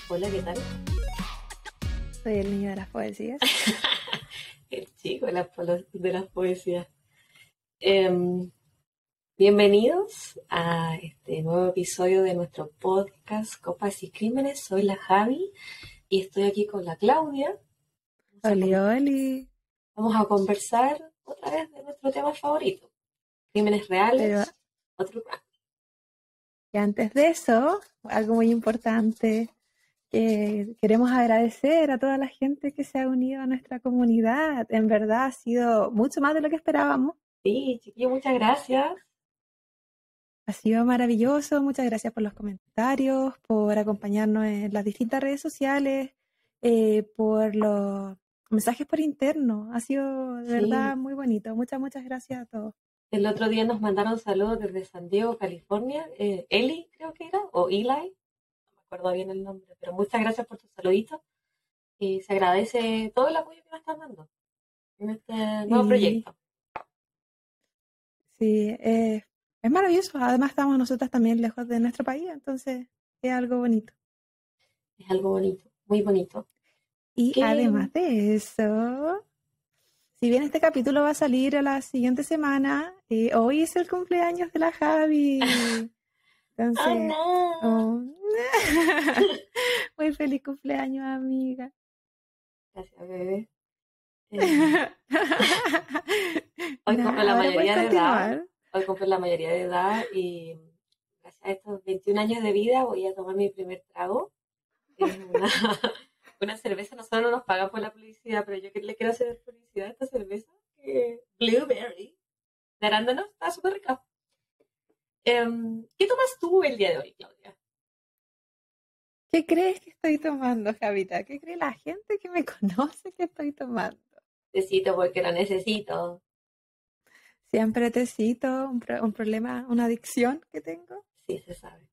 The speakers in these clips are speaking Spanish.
Hola, ¿qué tal? Soy el niño de las poesías. El chico de las poesías. Em, Bienvenidos a este nuevo episodio de nuestro podcast Copas y Crímenes. Soy la Javi y estoy aquí con la Claudia. Oli, oli. Vamos a conversar otra vez de nuestro tema favorito, crímenes Pero reales, otro crime. y antes de eso, algo muy importante, que queremos agradecer a toda la gente que se ha unido a nuestra comunidad. En verdad ha sido mucho más de lo que esperábamos. Sí, chiquillo, muchas gracias. Ha sido maravilloso. Muchas gracias por los comentarios, por acompañarnos en las distintas redes sociales, por los mensajes por interno. Ha sido de Sí, verdad muy bonito. Muchas gracias a todos. el otro día nos mandaron saludos desde San Diego, California. Eli, creo que era, o Eli, no me acuerdo bien el nombre, pero muchas gracias por tus saluditos. Y se agradece todo el apoyo que nos están dando en este nuevo Sí, proyecto. sí, es maravilloso. Además estamos nosotras también lejos de nuestro país, entonces es algo bonito. Es algo bonito, muy bonito. Y ¿Qué? además de eso, si bien este capítulo va a salir a la siguiente semana, hoy es el cumpleaños de la Javi. ¡Ah, Entonces, no! oh, muy feliz cumpleaños, amiga. Gracias, bebé. Eh, hoy cumplo la Ahora puedes mayoría de edad. continuar. Hoy cumplo la mayoría de edad y gracias a estos 21 años de vida voy a tomar mi primer trago. Es una, una cerveza. Nosotros no nos pagan por la publicidad, pero yo le quiero hacer publicidad a esta cerveza. Blueberry de arándano. Está súper rica. ¿Qué tomas tú el día de hoy, Claudia? ¿Qué crees que estoy tomando, Javita? ¿Qué cree la gente que me conoce que estoy tomando? Necesito porque lo necesito. Siempre tecito, un problema, una adicción que tengo. Sí, se sabe.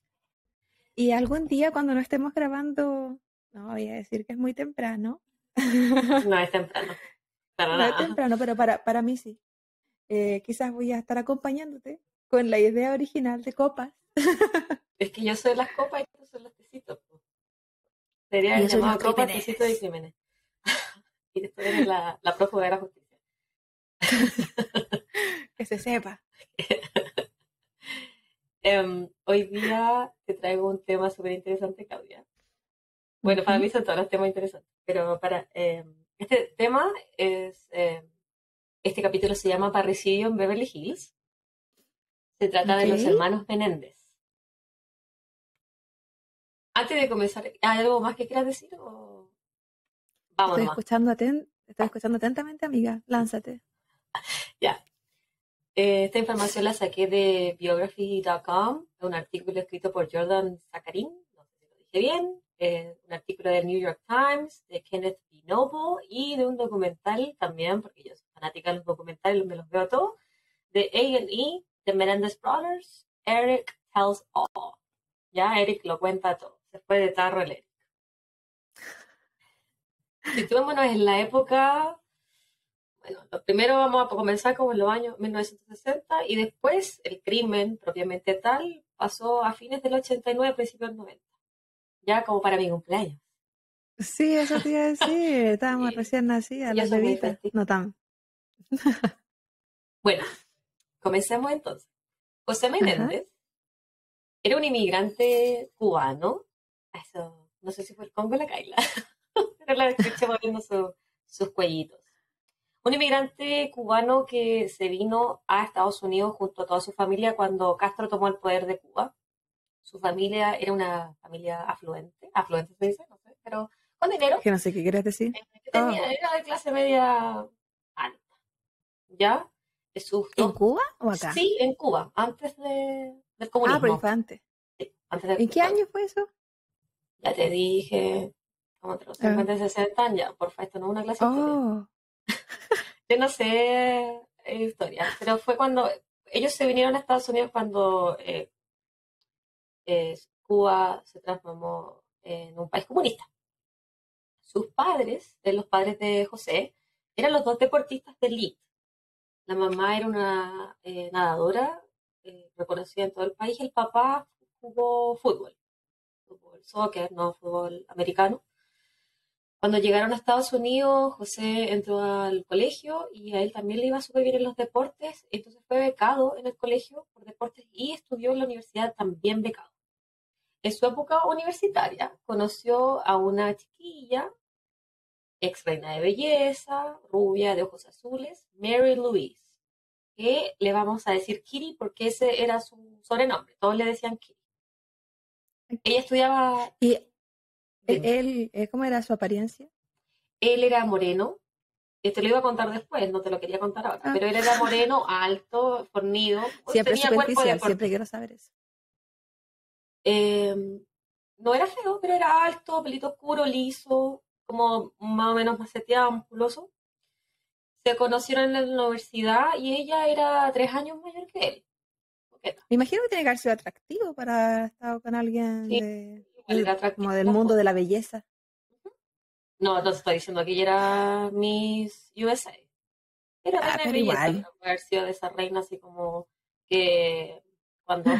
Y algún día cuando no estemos grabando, no voy a decir que es muy temprano, No es temprano, para no es nada. temprano, pero para mí sí. Quizás voy a estar acompañándote con la idea original de copas. Es que yo soy las copas y tú son los tecitos, po. Debería Y haber yo soy los llamado copas, tecitos y crímenes. crímenes. Y después eres la prófuga de la justicia. Que se sepa. Hoy día te traigo un tema súper interesante, Claudia. Bueno, para mí Ujú. son todos los temas interesantes, pero este tema es, este capítulo se llama Parricidio en Beverly Hills. Se trata Ok. de los hermanos Menéndez. Antes de comenzar, ¿hay algo más que quieras decir o vamos nomás? Estoy escuchando atentamente, amiga. Lánzate. Ya. Esta información la saqué de biography.com, un artículo escrito por Jordan Zakarin, no sé si lo dije bien, un artículo del New York Times, de Kenneth B. Noble y de un documental también, porque yo soy fanática de los documentales, me los veo todos, de A&E, The Menendez Brothers, Eric Tells All. Ya, Eric lo cuenta todo, se fue de tarro el Eric. Situémonos en la época. Bueno, lo primero vamos a comenzar como en los años 1960 y después el crimen propiamente tal pasó a fines del 89, principios del 90, ya como para mi cumpleaños. Sí, eso te iba a decir. Estábamos Sí, recién nacidas, yo las soy muy bebitas. festiva. No tan. Bueno, comencemos entonces. José Ajá. Menéndez era un inmigrante cubano. Eso, no sé si fue el Congo o la Kaila, pero la escuché moviendo sus cuellitos. Un inmigrante cubano que se vino a Estados Unidos junto a toda su familia cuando Castro tomó el poder de Cuba. Su familia era una familia afluente se dice, no sé, pero con Es dinero, que no sé qué quieres decir. que Oh. tenía, era de clase media alta, ¿ya? De sus ¿En dos, Cuba o acá? sí, en Cuba, antes del Ah, pero comunismo, fue antes. sí, antes de, ¿En qué bueno, año fue eso? ya te dije, como entre los Ah. 50 y 60, ya, porfa, esto no es una clase de historia. Oh. Yo no sé historia, pero fue cuando ellos se vinieron a Estados Unidos cuando Cuba se transformó en un país comunista. Sus padres, los padres de José, eran los dos deportistas de elite. La mamá era una nadadora reconocida en todo el país. El papá jugó fútbol, soccer, no fútbol americano. Cuando llegaron a Estados Unidos, José entró al colegio y a él también le iba súper bien en los deportes, entonces fue becado en el colegio por deportes y estudió en la universidad también becado. En su época universitaria conoció a una chiquilla, ex reina de belleza, rubia, de ojos azules, Mary Louise, que le vamos a decir Kitty porque ese era su sobrenombre, todos le decían Kitty. Ella estudiaba... ¿Y Dime. cómo era su apariencia? Él era moreno, te lo iba a contar después, no te lo quería contar ahora, pero él era moreno, alto, fornido, Siempre tenía cuerpo de superficial, siempre deportista. quiero saber eso. No era feo, pero era alto, pelito oscuro, liso, como más o menos maceteado, musculoso. Se conocieron en la universidad y ella era 3 años mayor que él. Coqueta. Me imagino que tiene que haber sido atractivo para haber estado con alguien Sí, igual era como atractivo del la mundo foto. de la belleza. No, no estoy diciendo que ella era Miss USA. Era Ah, reina de pero belleza, igual. pero puede haber sido de esa reina así como que cuando,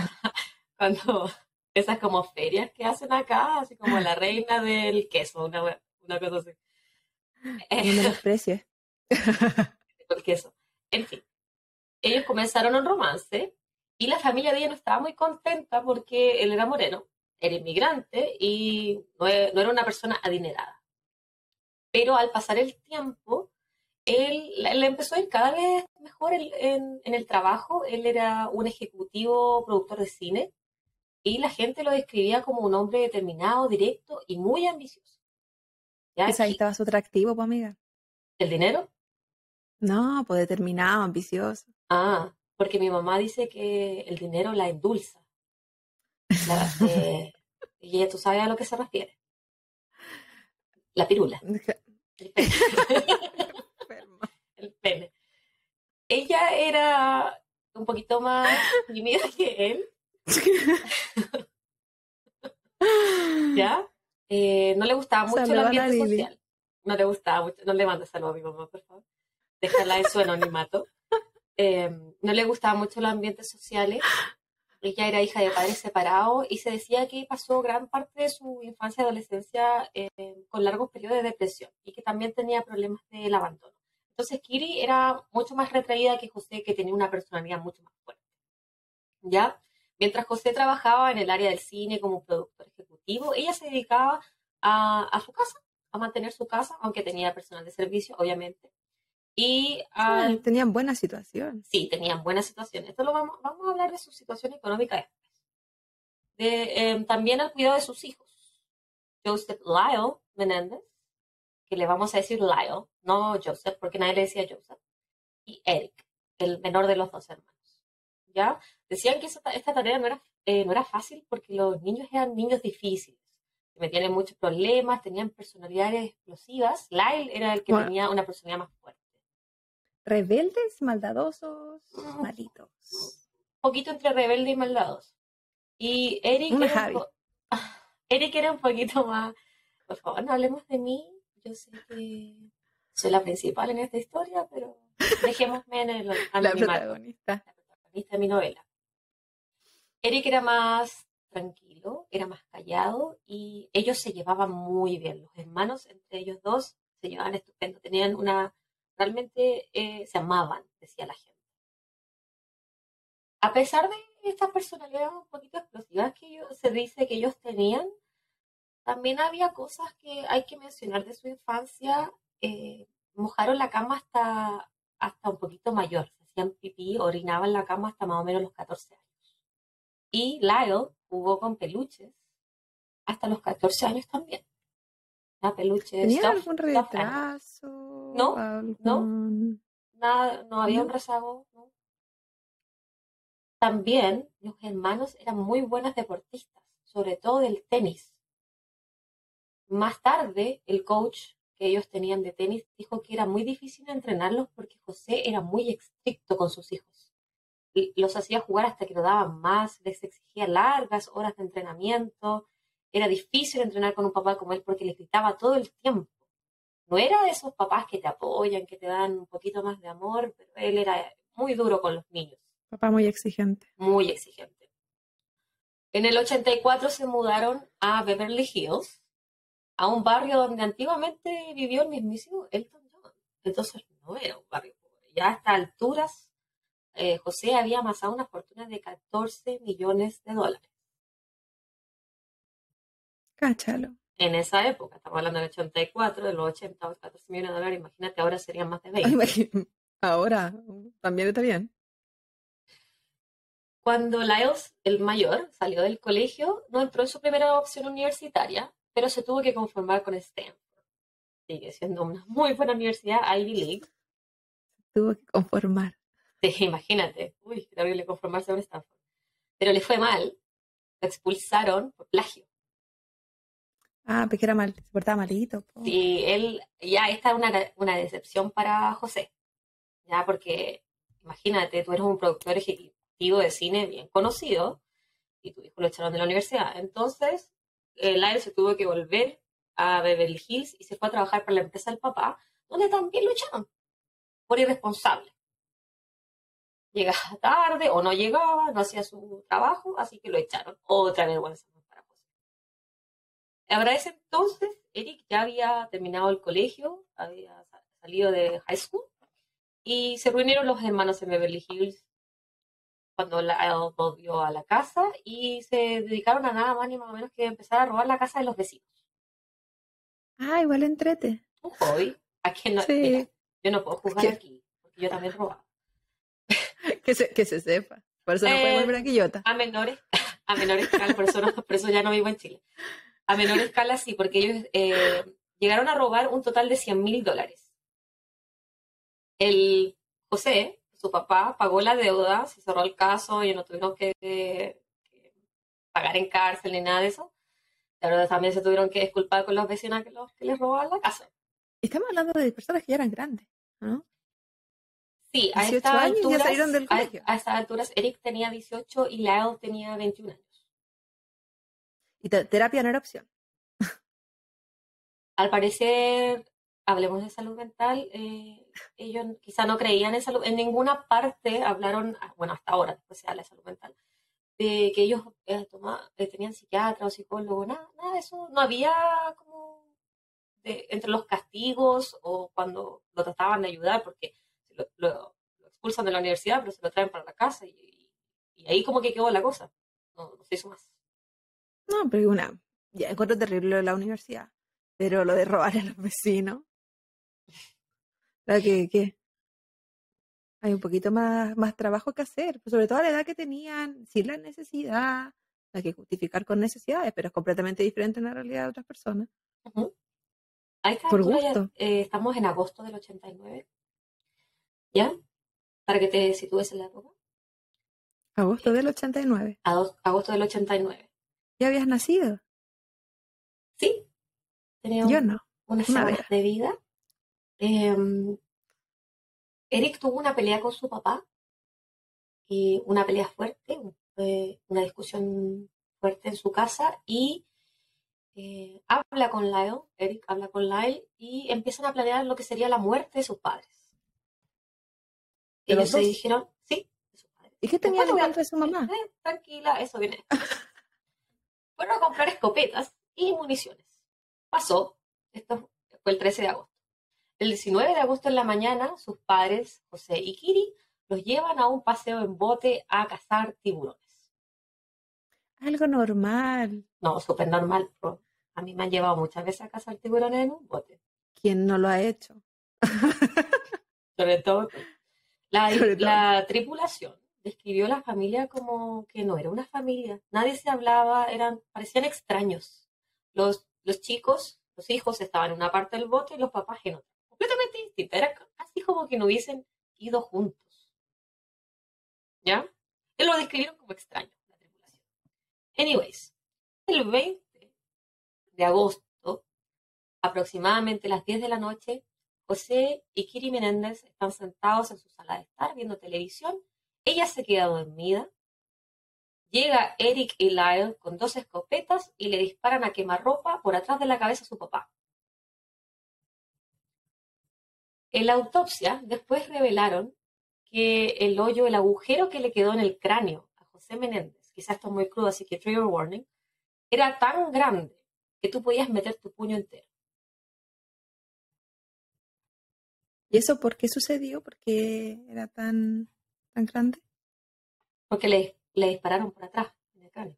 cuando esas como ferias que hacen acá, así como la reina del queso, una cosa así. No menosprecies. El queso. En fin, ellos comenzaron un romance y la familia de ella no estaba muy contenta porque él era moreno, era inmigrante y no era una persona adinerada. Pero al pasar el tiempo, él le empezó a ir cada vez mejor en el trabajo. Él era un ejecutivo productor de cine y la gente lo describía como un hombre determinado, directo y muy ambicioso. ¿Ya? Quizá ahí estaba su atractivo, pues amiga. ¿El dinero? No, pues determinado, ambicioso. Ah, porque mi mamá dice que el dinero la endulza. Y tú sabes a lo que se refiere. La pirula, el pene. Enferma. El pene. Ella era un poquito más tímida que él, ¿ya? No le gustaba mucho el Saluda a la ambiente Lili. social. No le gustaba mucho. No le mandes saludos a mi mamá, por favor. Déjala en su anonimato. No le gustaban mucho los ambientes sociales. Ella era hija de padres separados y se decía que pasó gran parte de su infancia y adolescencia con largos periodos de depresión y que también tenía problemas del abandono. Entonces Kiri era mucho más retraída que José, que tenía una personalidad mucho más fuerte. ¿Ya? Mientras José trabajaba en el área del cine como productor ejecutivo, ella se dedicaba a su casa, a mantener su casa, aunque tenía personal de servicio, obviamente. Y Sí, tenían buena situación. sí, tenían buenas situaciones. Esto vamos a hablar de su situación económica después. También al cuidado de sus hijos. Joseph Lyle Menéndez, que le vamos a decir Lyle, no Joseph, porque nadie le decía Joseph, y Eric, el menor de los dos hermanos. ¿Ya? Decían que esta tarea no era fácil porque los niños eran niños difíciles, se metían en muchos problemas, tenían personalidades explosivas. Lyle era el que Bueno, tenía una personalidad más fuerte. rebeldes, maldadosos, Un malitos. poquito entre rebelde y maldadoso. Y Una Javi. Eric era un poquito más, por favor, no hablemos de mí. Yo sé que soy la principal en esta historia, pero dejémosme en el La anonimato, protagonista. la protagonista de mi novela. Eric era más tranquilo, era más callado y ellos se llevaban muy bien. Los hermanos, entre ellos dos, se llevaban estupendo. Realmente se amaban, decía la gente. A pesar de estas personalidades un poquito explosivas se dice que ellos tenían, también había cosas que hay que mencionar de su infancia. Mojaron la cama hasta un poquito mayor. Se hacían pipí, orinaban la cama hasta más o menos los 14 años. Y Lyle jugó con peluches hasta los 14 años también. Peluches, ¿Tenían algún stuffed animals. retraso? No, no, ¿Algún...? nada, no había un ¿No? rezago. No. También los hermanos eran muy buenos deportistas, sobre todo del tenis. Más tarde, el coach que ellos tenían de tenis dijo que era muy difícil entrenarlos porque José era muy estricto con sus hijos. Los hacía jugar hasta que no daban más, les exigía largas horas de entrenamiento. Era difícil entrenar con un papá como él porque les gritaba todo el tiempo. No era de esos papás que te apoyan, que te dan un poquito más de amor, pero él era muy duro con los niños, Papá muy exigente. muy exigente. En el 84 se mudaron a Beverly Hills, a un barrio donde antiguamente vivió el mismísimo Elton John. Entonces no era un barrio pobre. Ya a estas alturas, José había amasado una fortuna de 14 millones de dólares. Cáchalo. En esa época, estamos hablando del 84, de los 80, 14 millones de dólares, imagínate, ahora serían más de Ay, 20. ahora también está bien. Cuando Lyles, el mayor, salió del colegio, no entró en su primera opción universitaria, pero se tuvo que conformar con Stanford. Sigue siendo una muy buena universidad, Ivy League. Tuvo que conformar. Sí, imagínate, uy, qué terrible conformarse con Stanford. Pero le fue mal, lo expulsaron por plagio. Ah, porque era mal, se portaba malito. Po. Y él, ya esta es una decepción para José, ya porque imagínate, tú eres un productor ejecutivo de cine bien conocido y tu hijo lo echaron de la universidad. Entonces, Lyle se tuvo que volver a Beverly Hills y se fue a trabajar para la empresa del papá, donde también lo echaron por irresponsable. Llegaba tarde o no llegaba, no hacía su trabajo, así que lo echaron. Otra vergüenza para José. Ahora ese entonces, Eric ya había terminado el colegio, había salido de high school y se reunieron los hermanos en Beverly Hills cuando Lyle volvió a la casa y se dedicaron a nada más ni más o menos que empezar a robar la casa de los vecinos. Ah, igual entrete. Un hobby. A quien no, mira, Sí, yo no puedo juzgar aquí, porque yo también robaba. que se sepa. Por eso no puede volver a Quillota. A menores, a menor escala, por eso ya no vivo en Chile. A menor escala sí, porque ellos llegaron a robar un total de $100,000. El José, su papá, pagó la deuda, se cerró el caso y no tuvieron que pagar en cárcel ni nada de eso. Pero también se tuvieron que disculpar con los vecinos que les robaban la casa. Estamos hablando de personas que ya eran grandes, ¿no? Sí, 18 años y ya salieron del colegio. a estas alturas Eric tenía 18 y Lyle tenía 21 años. Y terapia no era opción. Al parecer, hablemos de salud mental, ellos quizá no creían en salud, en ninguna parte hablaron, bueno, hasta ahora, después se habla de salud mental, de que ellos tenían psiquiatra o psicólogo, nada de eso, no había como entre los castigos o cuando lo trataban de ayudar, porque lo expulsan de la universidad, pero se lo traen para la casa y ahí como que quedó la cosa, no se hizo más. No, pero ya encuentro terrible lo de la universidad. Pero lo de robar a los vecinos, que hay un poquito más trabajo que hacer, pues sobre todo a la edad que tenían, sin la necesidad, hay que justificar con necesidades, pero es completamente diferente en la realidad de otras personas. Uh-huh. A esta Por altura ya gusto. estamos en agosto del 89, ¿ya? Para que te sitúes en la época. Agosto del 89. Agosto del 89. ¿Ya habías nacido? Sí, tenía Yo no, unas una semanas vez. de vida. Eric tuvo una pelea con su papá, y una pelea fuerte, una discusión fuerte en su casa y habla con Lyle, Eric habla con Lyle y empiezan a planear lo que sería la muerte de sus padres. ¿De Ellos los se dos? dijeron, sí, de sus padres. ¿Y qué Después tenían te en voy a... contra de su mamá? tranquila, eso viene después. Fueron a comprar escopetas y municiones. Pasó, esto fue el 13 de agosto. El 19 de agosto en la mañana, sus padres, José y Kiri, los llevan a un paseo en bote a cazar tiburones. Algo normal. No, súper normal. Pero a mí me han llevado muchas veces a cazar tiburones en un bote. ¿Quién no lo ha hecho? Sobre todo Sobre todo. la tripulación describió a la familia como que no era una familia. Nadie se hablaba, parecían extraños. Los chicos, los hijos estaban en una parte del bote y los papás en otra. Completamente distinta. Era casi como que no hubiesen ido juntos. ¿Ya? Él lo describieron como extraño, la tripulación. Anyways, el 20 de agosto, aproximadamente a las 10 de la noche, José y Kiri Menéndez están sentados en su sala de estar viendo televisión. Ella se queda dormida. Llega Eric y Lyle con 2 escopetas y le disparan a quemarropa por atrás de la cabeza a su papá. En la autopsia después revelaron que el agujero que le quedó en el cráneo a José Menéndez, quizás esto es muy crudo, así que trigger warning, era tan grande que tú podías meter tu puño entero. ¿Y eso por qué sucedió? ¿Por qué era tan grande? Porque le dispararon por atrás en el cráneo.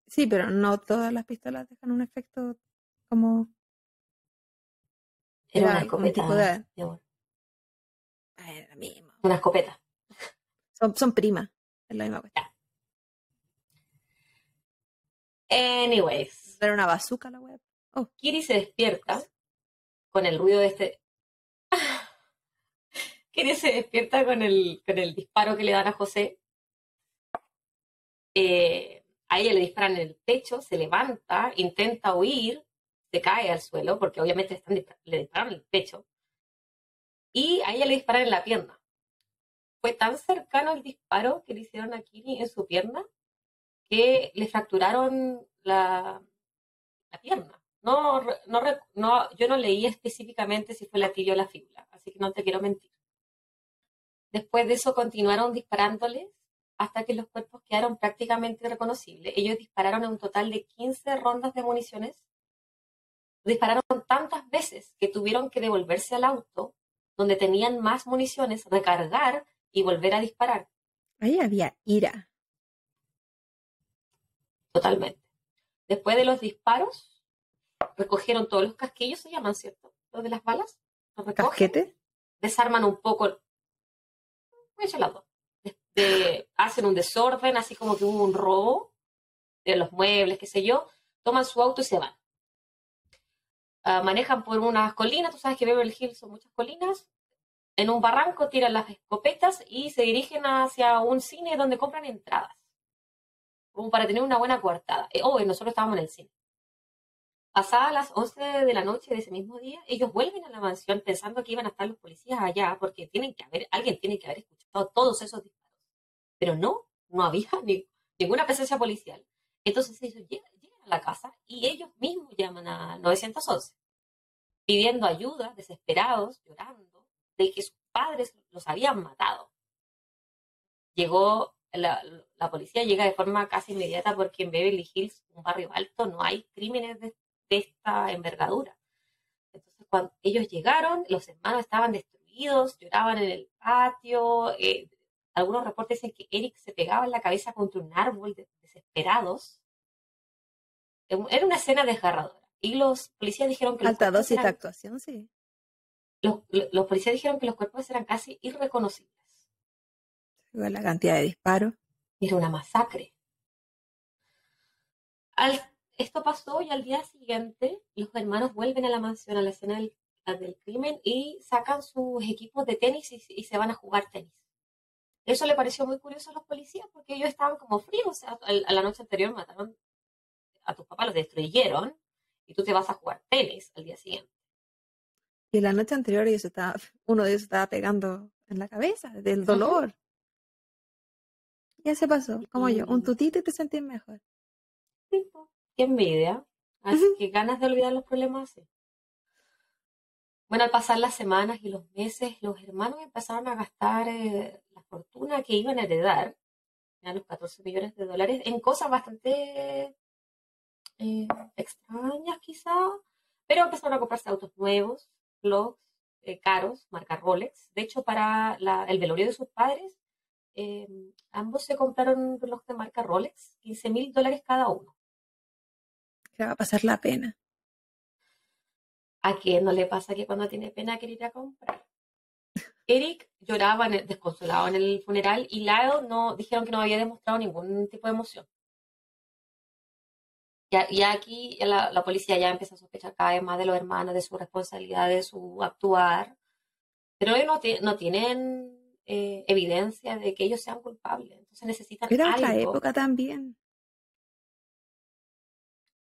Sí, pero no todas las pistolas dejan un efecto como... Era una Era un tipo escopeta, de... mi amor. Era mismo. Una escopeta. Son primas. Es la misma cuestión. Anyways, Era una bazooka la web. Oh, Kiri se despierta con el ruido de este... Kiri se despierta con el disparo que le dan a José. A ella le disparan en el pecho, se levanta, intenta huir, se cae al suelo, porque obviamente le disparan en el pecho. Y a ella le disparan en la pierna. Fue tan cercano el disparo que le hicieron a Kiri en su pierna que le fracturaron la pierna. Yo no leí específicamente si fue la tibia o la fíbula, así que no te quiero mentir. Después de eso continuaron disparándoles hasta que los cuerpos quedaron prácticamente irreconocibles. Ellos dispararon en un total de 15 rondas de municiones. Dispararon tantas veces que tuvieron que devolverse al auto donde tenían más municiones, recargar y volver a disparar. ahí había ira. Totalmente. Después de los disparos, recogieron todos los casquillos, se llaman, ¿cierto? Los de las balas. Los recogen, ¿Casquete? desarman un poco, voy a echar las dos. Hacen un desorden, así como que hubo un robo de los muebles, qué sé yo, toman su auto y se van. Manejan por unas colinas, tú sabes que Beverly Hills son muchas colinas, en un barranco tiran las escopetas y se dirigen hacia un cine donde compran entradas, como para tener una buena coartada. Y nosotros estábamos en el cine. Pasadas las 11 de la noche de ese mismo día, ellos vuelven a la mansión pensando que iban a estar los policías allá, porque alguien tiene que haber escuchado todos esos disparos. Pero no había ninguna presencia policial. Entonces ellos llegan a la casa y ellos mismos llaman a 911, pidiendo ayuda, desesperados, llorando, de que sus padres los habían matado. La policía llega de forma casi inmediata porque en Beverly Hills, un barrio alto, no hay crímenes de esta envergadura. Entonces, cuando ellos llegaron, los hermanos estaban destruidos, lloraban en el patio. Algunos reportes dicen que Eric se pegaba en la cabeza contra un árbol desesperados. Era una escena desgarradora. Y los policías dijeron que Alta dosis de actuación, sí. Los policías dijeron que los cuerpos eran casi irreconocibles. La cantidad de disparos. Era una masacre. Esto pasó y al día siguiente los hermanos vuelven a la mansión, a la escena del crimen y sacan sus equipos de tenis y se van a jugar tenis. Eso le pareció muy curioso a los policías porque ellos estaban como fríos. O sea, a la noche anterior mataron a tus papás, los destruyeron y tú te vas a jugar tenis al día siguiente. Y la noche anterior uno de ellos estaba pegando en la cabeza del dolor. Uh-huh. Ya se pasó, como yo, un tutito y te sentís mejor. Sí, qué envidia. Así que ganas de olvidar los problemas así. Bueno, al pasar las semanas y los meses, los hermanos empezaron a gastar la fortuna que iban a heredar, ya los $14 millones, en cosas bastante extrañas quizá, pero empezaron a comprarse autos nuevos, blogs caros, marca Rolex. De hecho, para el velorio de sus padres, ambos se compraron un reloj de marca Rolex, $15,000 cada uno. Que va a pasar la pena. ¿A quién no le pasa que cuando tiene pena quiere ir a comprar? Eric lloraba desconsolado en el funeral y Lyle dijeron que no había demostrado ningún tipo de emoción. Y aquí la policía ya empieza a sospechar cada vez más de los hermanos, de su responsabilidad, de su actuar. Pero ellos no tienen evidencia de que ellos sean culpables. Entonces necesitan algo. Era otra época también.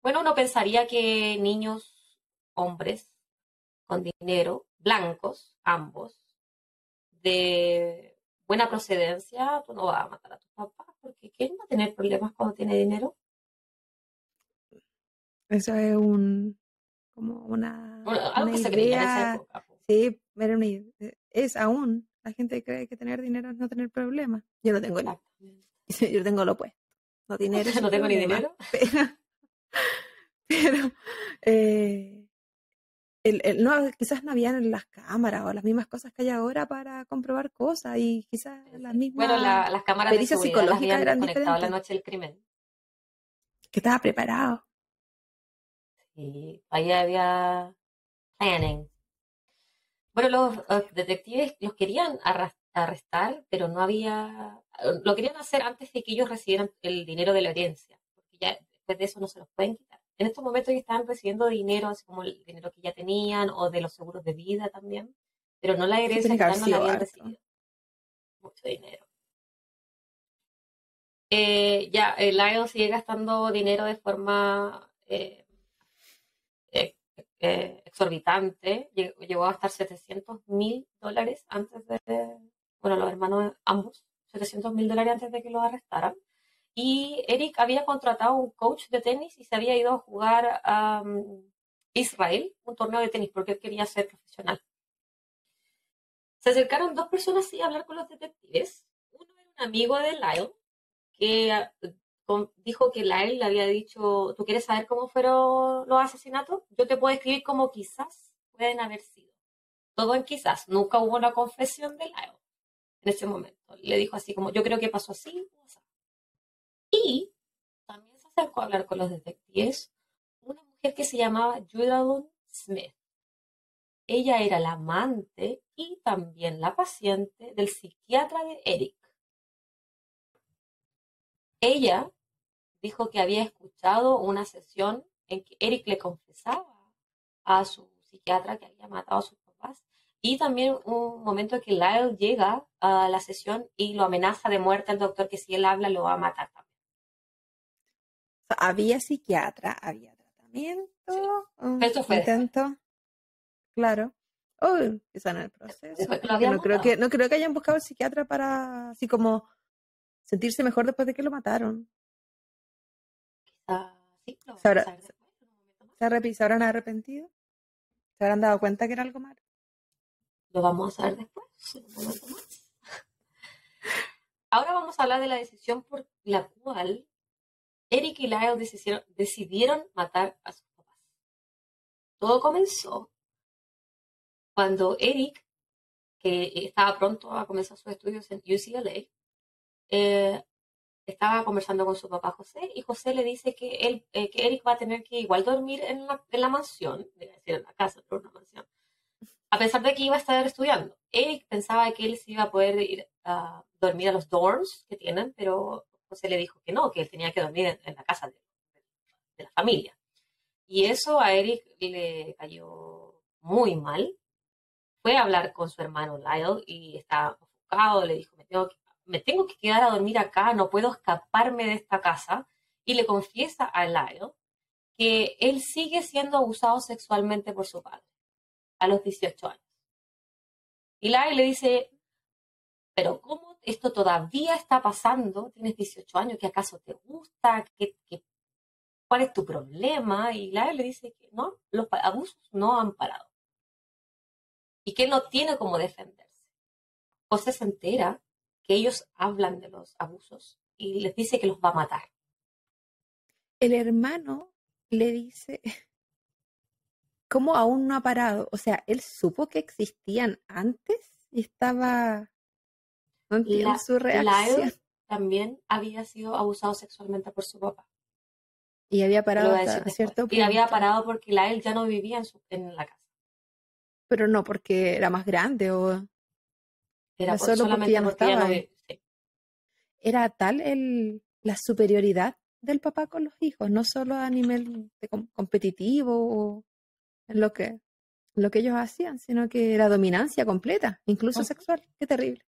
Bueno, uno pensaría que niños, hombres, con dinero, blancos, ambos, de buena procedencia, tú no vas a matar a tus papás, porque ¿quién va a tener problemas cuando tiene dinero? Eso es como una algo que se creía en esa época. Sí, es aún. La gente cree que tener dinero es no tener problemas. Yo no tengo yo tengo lo opuesto. no dinero es No su tengo ni problema, dinero. pero no, quizás no habían las cámaras o las mismas cosas que hay ahora para comprobar cosas y quizás las Bueno, mismas las cámaras de pericias seguridad las psicológicas habían eran desconectado la diferentes, noche del crimen. que estaba preparado. Y ahí había planning. Bueno, los detectives los querían arrestar, pero no había... Lo querían hacer antes de que ellos recibieran el dinero de la herencia, porque ya después de eso no se los pueden quitar. En estos momentos ellos estaban recibiendo dinero, así como el dinero que ya tenían, o de los seguros de vida también, pero no la Sí, herencia tiene que que haber tal no la sido habían harto. recibido. Mucho dinero. Ya, Lyle sigue gastando dinero de forma eh, exorbitante. Llegó a gastar $700,000 antes de, bueno, los hermanos ambos, $700,000 antes de que los arrestaran. Y Eric había contratado un coach de tenis y se había ido a jugar a Israel, un torneo de tenis, porque él quería ser profesional. Se acercaron dos personas así a hablar con los detectives. Uno era un amigo de Lyle, que dijo que Lyle le había dicho, ¿tú quieres saber cómo fueron los asesinatos? Yo te puedo escribir como quizás pueden haber sido. Todo en quizás. Nunca hubo una confesión de Lyle en ese momento. Le dijo así como, yo creo que pasó así. Y también se acercó a hablar con los detectives una mujer que se llamaba Judalyn Smith. Ella era la amante y también la paciente del psiquiatra de Eric. Ella dijo que había escuchado una sesión en que Eric le confesaba a su psiquiatra que había matado a sus papás y también un momento en que Lyle llega a la sesión y lo amenaza de muerte al doctor que si él habla lo va a matar también. O sea, había psiquiatra, había Sí. tratamiento, Esto fue después. intento, claro. Oh, está en el proceso, Después que lo porque habían matado. no creo que hayan buscado al psiquiatra para así como sentirse mejor después de que lo mataron. Quizá sí, lo ¿Se, vamos a ver después, en un momento más. se habrán arrepentido? ¿Se habrán dado cuenta que era algo malo? Lo vamos a ver después, en un momento más. Ahora vamos a hablar de la decisión por la cual Eric y Lyle decidieron matar a sus papás. Todo comenzó cuando Eric, que estaba pronto a comenzar sus estudios en UCLA, eh, estaba conversando con su papá José y José le dice que Eric va a tener que igual dormir en la mansión, es decir, en la casa, pero una mansión, a pesar de que iba a estar estudiando. Eric pensaba que él se iba a poder ir a dormir a los dorms que tienen, pero José le dijo que no, que él tenía que dormir en la casa de la familia. Y eso a Eric le cayó muy mal. Fue a hablar con su hermano Lyle y estaba ofuscado, le dijo, me tengo que quedar a dormir acá, no puedo escaparme de esta casa. Y le confiesa a Lyle que él sigue siendo abusado sexualmente por su padre a los 18 años. Y Lyle le dice, pero ¿cómo esto todavía está pasando? Tienes 18 años, ¿qué acaso te gusta? ¿Cuál es tu problema? Y Lyle le dice que no, los abusos no han parado y que él no tiene cómo defenderse. José se entera que ellos hablan de los abusos y les dice que los va a matar. El hermano le dice, ¿cómo aún no ha parado? O sea, él supo que existían antes y estaba, no entiendo su reacción. Lyle también había sido abusado sexualmente por su papá. Y había Te lo parado voy a decir hasta después. cierto Y había punto, parado porque Lyle ya no vivía en la casa. pero no porque era más grande o Era no solo porque ya solamente no porque ya estaba no ahí. vivía. Sí. Era tal la superioridad del papá con los hijos, no solo a nivel de competitivo o en lo que ellos hacían, sino que era dominancia completa, incluso Uh-huh. sexual. Qué terrible.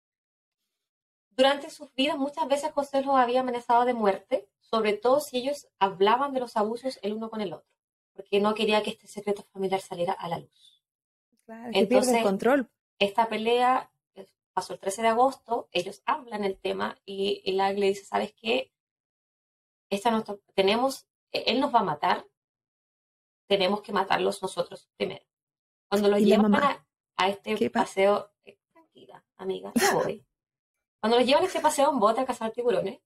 Durante sus vidas muchas veces José los había amenazado de muerte, sobre todo si ellos hablaban de los abusos el uno con el otro, porque no quería que este secreto familiar saliera a la luz. Claro, que pierde el Entonces, control. esta pelea pasó el 13 de agosto, ellos hablan el tema y Lag le dice, ¿sabes qué? Él nos va a matar, tenemos que matarlos nosotros primero. Cuando los Y la llevan mamá, a este ¿qué pasa? paseo, tranquila, amiga, ya voy. Cuando los llevan a este paseo en bote a cazar tiburones,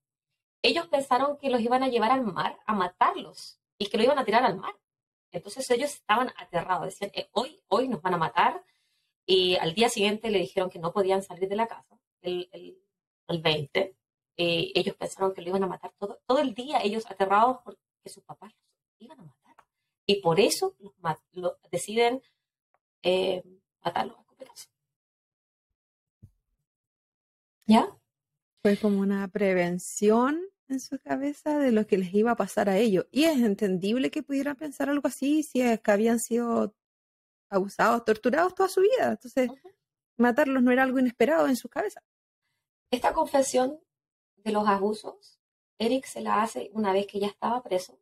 ellos pensaron que los iban a llevar al mar a matarlos y que lo iban a tirar al mar. Entonces ellos estaban aterrados, decían, hoy nos van a matar. Y al día siguiente le dijeron que no podían salir de la casa, el 20. Ellos pensaron que lo iban a matar todo el día, ellos aterrados porque sus papás los iban a matar. Y por eso deciden matarlos a escopetazos. ¿Ya? Fue como una prevención en su cabeza de lo que les iba a pasar a ellos. Y es entendible que pudieran pensar algo así si es que habían sido abusados, torturados toda su vida. Entonces, matarlos no era algo inesperado en su cabeza. Esta confesión de los abusos, Eric se la hace una vez que ya estaba preso.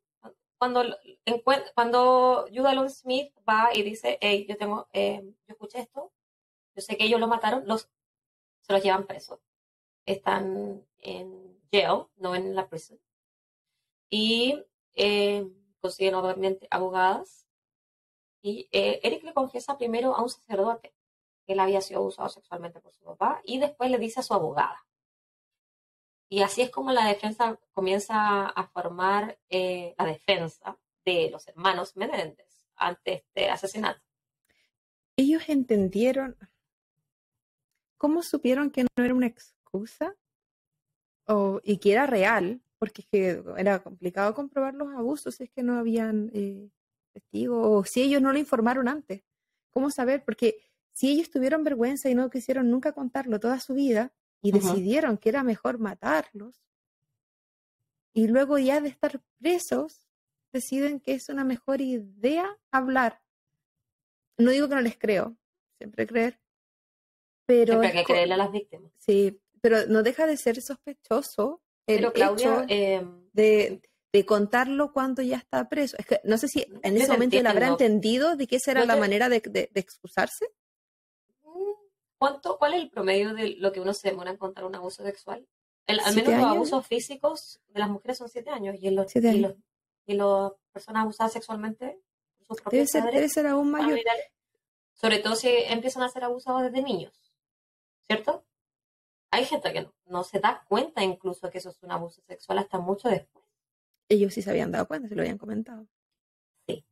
Cuando Judah Alon Smith va y dice, hey, yo escuché esto, yo sé que ellos lo mataron, se los llevan presos. Están en jail, no en la prisión. Y consiguen obviamente abogadas. Y Eric le confiesa primero a un sacerdote que él había sido abusado sexualmente por su papá y después le dice a su abogada. Y así es como la defensa comienza a formar la defensa de los hermanos Menéndez ante este asesinato. Ellos entendieron, ¿cómo supieron que no era una excusa? Y que era real, porque es que era complicado comprobar los abusos si es que no habían testigos, o si ellos no lo informaron antes. ¿Cómo saber? Porque si ellos tuvieron vergüenza y no quisieron nunca contarlo toda su vida, y decidieron que era mejor matarlos, y luego ya de estar presos, deciden que es una mejor idea hablar. No digo que no les creo, siempre creer, pero siempre hay que creerle a las víctimas. Sí, pero no deja de ser sospechoso el Claudia, hecho de contarlo cuando ya está preso. Es que no sé si en ese momento él habrá entendido de que esa era la manera de excusarse. ¿Cuál es el promedio de lo que uno se demora en contar un abuso sexual? Al menos los abusos físicos de las mujeres son 7 años y las personas abusadas sexualmente por sus propios padres debe ser aún mayor. Sobre todo si empiezan a ser abusados desde niños, ¿cierto? Hay gente que no se da cuenta incluso que eso es un abuso sexual hasta mucho después. Ellos sí se habían dado cuenta, se lo habían comentado. Sí.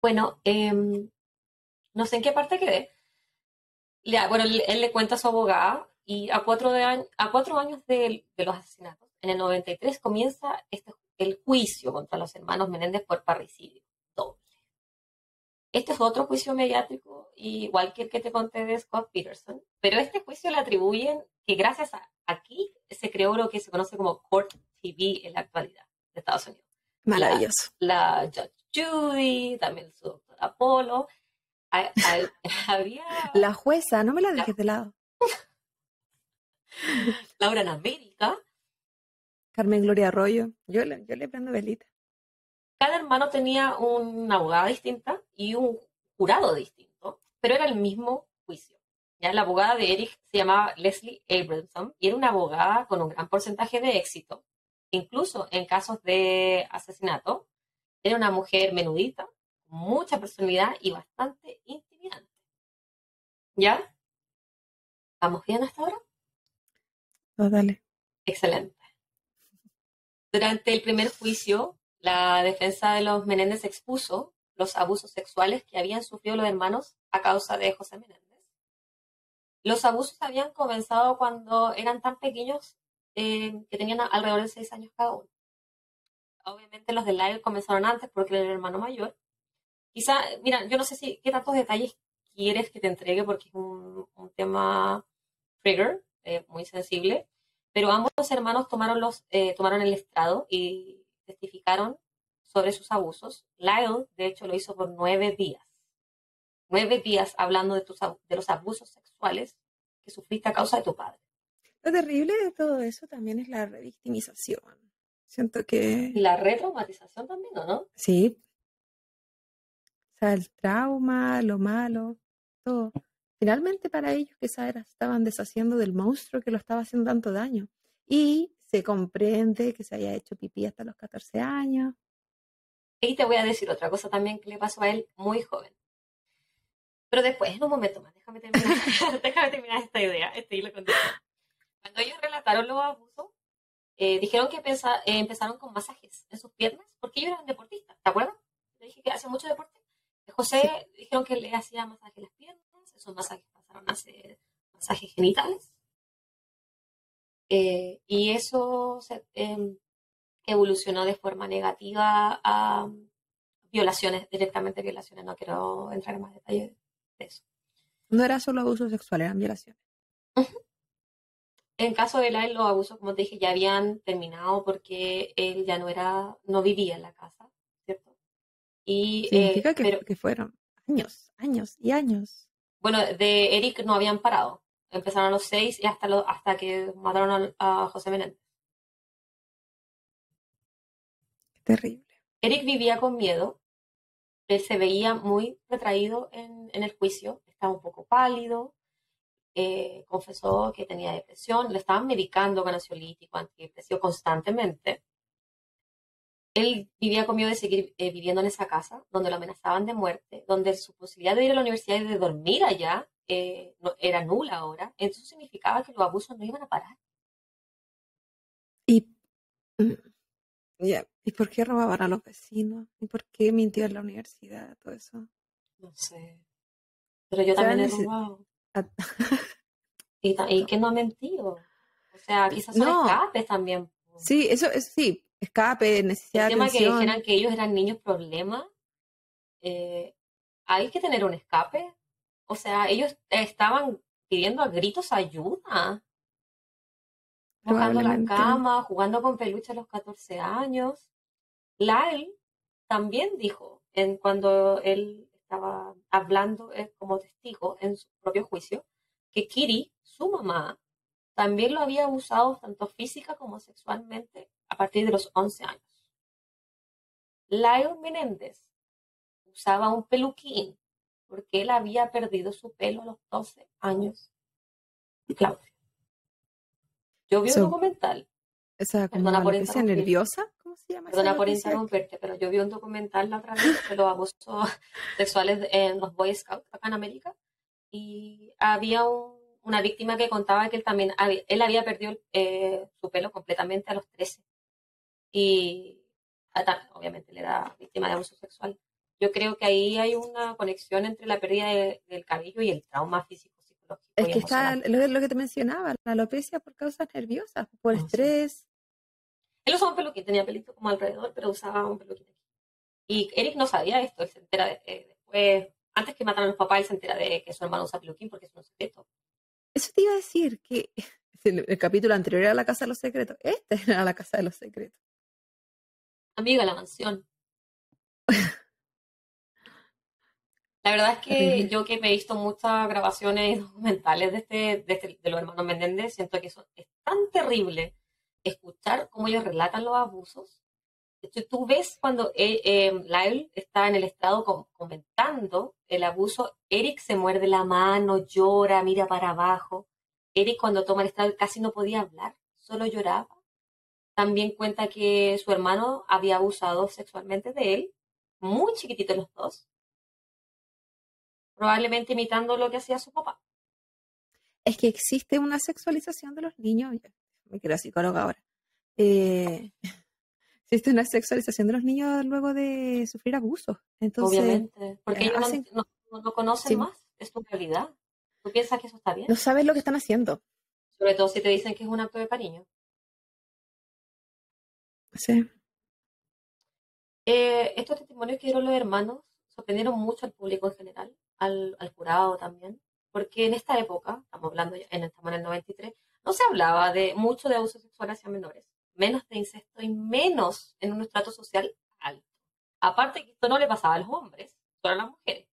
Bueno, no sé en qué parte quedé. Bueno, él le cuenta a su abogada y a 4 años de los asesinatos, en el 93 comienza el juicio contra los hermanos Menéndez por parricidio doble. Este es otro juicio mediático, igual que el que te conté de Scott Peterson, pero este juicio le atribuyen que gracias a aquí se creó lo que se conoce como Court TV en la actualidad de Estados Unidos. Maravilloso. La Judge Judy, también su doctor Apolo. Había... La jueza, no me la dejes de lado. Laura en América. Carmen Gloria Arroyo. Yo le prendo velita. Cada hermano tenía una abogada distinta y un jurado distinto, pero era el mismo juicio. ¿Ya? La abogada de Eric se llamaba Leslie Abramson y era una abogada con un gran porcentaje de éxito. Incluso en casos de asesinato, era una mujer menudita, con mucha personalidad y bastante intimidante. ¿Ya? ¿Vamos bien hasta ahora? No, dale. Excelente. Durante el primer juicio, la defensa de los Menéndez expuso los abusos sexuales que habían sufrido los hermanos a causa de José Menéndez. Los abusos habían comenzado cuando eran tan pequeños que tenían alrededor de 6 años cada uno. Obviamente los de Lyle comenzaron antes porque él era el hermano mayor. Quizá, mira, yo no sé qué tantos detalles quieres que te entregue porque es un tema trigger, muy sensible, pero ambos hermanos tomaron el estrado y testificaron sobre sus abusos. Lyle, de hecho, lo hizo por 9 días. 9 días hablando de los abusos sexuales que sufriste a causa de tu padre. Lo terrible de todo eso también es la revictimización. Siento que... Y la retraumatización también, ¿no? Sí. O sea, el trauma, lo malo, todo. Finalmente para ellos quizás estaban deshaciendo del monstruo que lo estaba haciendo tanto daño. Y se comprende que se haya hecho pipí hasta los 14 años. Y te voy a decir otra cosa también que le pasó a él muy joven. Pero después, en un momento más, déjame terminar esta idea, este hilo conductor. Cuando ellos relataron los abusos, dijeron que empezaron con masajes en sus piernas porque ellos eran deportistas, ¿te acuerdas? Le dije que hacía mucho deporte. Sí. José dijeron que le hacía masajes en las piernas, esos masajes pasaron a ser masajes genitales, y eso evolucionó de forma negativa a violaciones, directamente violaciones. No quiero entrar en más detalles de eso. No era solo abuso sexual, eran violaciones. En caso de Lyle, los abusos, como te dije, ya habían terminado porque él ya no vivía en la casa, ¿cierto? Y, Significa pero, que fueron años, años y años. bueno, de Eric no habían parado. Empezaron a los 6 y hasta que mataron a José Menéndez. Terrible. Eric vivía con miedo. Él se veía muy retraído en el juicio. Estaba un poco pálido. Confesó que tenía depresión. Le estaban medicando con ansiolítico, antidepresivo constantemente. Él vivía con miedo de seguir viviendo en esa casa, donde lo amenazaban de muerte, donde su posibilidad de ir a la universidad y de dormir allá era nula ahora. Entonces significaba que los abusos no iban a parar. Y, mm, ya, ¿Y por qué robaban a los vecinos? ¿Y por qué mintió en la universidad? Todo eso. No sé. Pero yo O sea, también he robado. ¿Y quién no ha mentido? O sea, quizás son no, escapes también. sí, eso sí, escape, El necesidad de tema que atención. dijeran que ellos eran niños problema, eh, hay que tener un escape. O sea, ellos estaban pidiendo a gritos ayuda, bajando la Probablemente. cama, jugando con peluche a los 14 años. Lyle también dijo, cuando él estaba hablando como testigo en su propio juicio, que Kitty, su mamá, también lo había abusado tanto física como sexualmente a partir de los 11 años. Lyle Menéndez usaba un peluquín porque él había perdido su pelo a los 12 años. Claudia, yo vi un Eso, documental, esa como perdona por alopecia interrumpirte, nerviosa, ¿cómo se llama esa perdona por alopecia? interrumpirte, pero yo vi un documental la otra vez de los abusos sexuales en los Boy Scouts acá en América, y había una víctima que contaba que él había perdido su pelo completamente a los 13, y obviamente él era víctima de abuso sexual. Yo creo que ahí hay una conexión entre la pérdida del cabello y el trauma físico, psicológico Es y que está emocional. lo que te mencionaba, la alopecia por causas nerviosas, por No sé. estrés. Él usaba un peluquín, tenía pelito como alrededor, pero usaba un peluquín aquí. Y Eric no sabía esto, él se entera después, antes que mataran a los papás, él se entera de que su hermano usa peluquín porque es un secreto. Eso te iba a decir, que el capítulo anterior era la Casa de los Secretos, este era la Casa de los Secretos. Amiga, la mansión. La verdad es que Terrible. yo que me he visto muchas grabaciones y documentales de los hermanos Menéndez, siento que eso es tan terrible escuchar cómo ellos relatan los abusos. De hecho, tú ves cuando Lyle está en el estrado comentando el abuso, Eric se muerde la mano, llora, mira para abajo. Eric cuando toma el estrado casi no podía hablar, solo lloraba. También cuenta que su hermano había abusado sexualmente de él, muy chiquititos los dos, probablemente imitando lo que hacía su papá. Es que existe una sexualización de los niños, ya, me quiero psicóloga ahora. Eh, existe una sexualización de los niños luego de sufrir abusos. Entonces, Obviamente, porque ellos hacen, no conocen sí, más, es tu realidad. ¿Tú piensas que eso está bien? no sabes lo que están haciendo. Sobre todo si te dicen que es un acto de cariño. Sí. Estos testimonios que dieron los hermanos sorprendieron mucho al público en general, al jurado también, porque en esta época, estamos en el 93, no se hablaba mucho de abuso sexual hacia menores, menos de incesto y menos en un estrato social alto. Aparte que esto no le pasaba a los hombres, solo a las mujeres.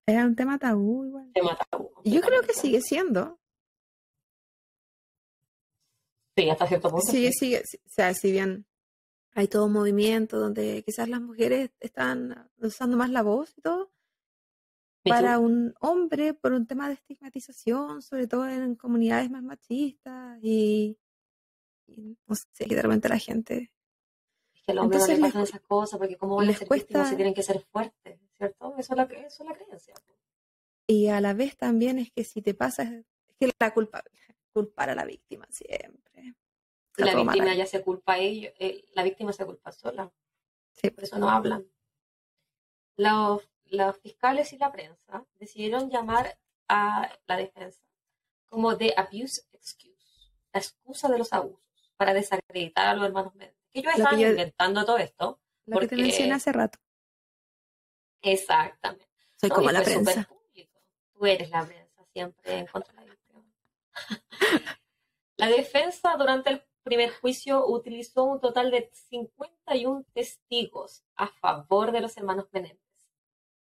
Era un tema tabú igual. Tema tabú Y yo creo que completamente. sigue siendo. Sí, hasta cierto punto Sigue, sí. sigue. O sea, si bien hay todo un movimiento donde quizás las mujeres están usando más la voz y todo, Me Too. para un hombre, por un tema de estigmatización, sobre todo en comunidades más machistas y no sé, que de repente la gente. Es que al hombre no le Entonces pasan esas cosas, porque ¿cómo van a les ser víctimas si cuesta, tienen que ser fuertes? ¿Cierto? Eso es la creencia. y a la vez también es que si te pasa, es que la culpar a la víctima siempre. Y la víctima ya se culpa a ellos, la víctima se culpa sola. Sí. Por eso no hablan. Los fiscales y la prensa decidieron llamar a la defensa como the abuse excuse, la excusa de los abusos, para desacreditar a los hermanos Méndez. Que ellos estaban inventando todo esto. Lo porque... que te mencioné hace rato. Exactamente. Soy como la prensa. Tú eres la prensa, siempre en contra de la víctima. La defensa durante el primer juicio utilizó un total de 51 testigos a favor de los hermanos Menéndez.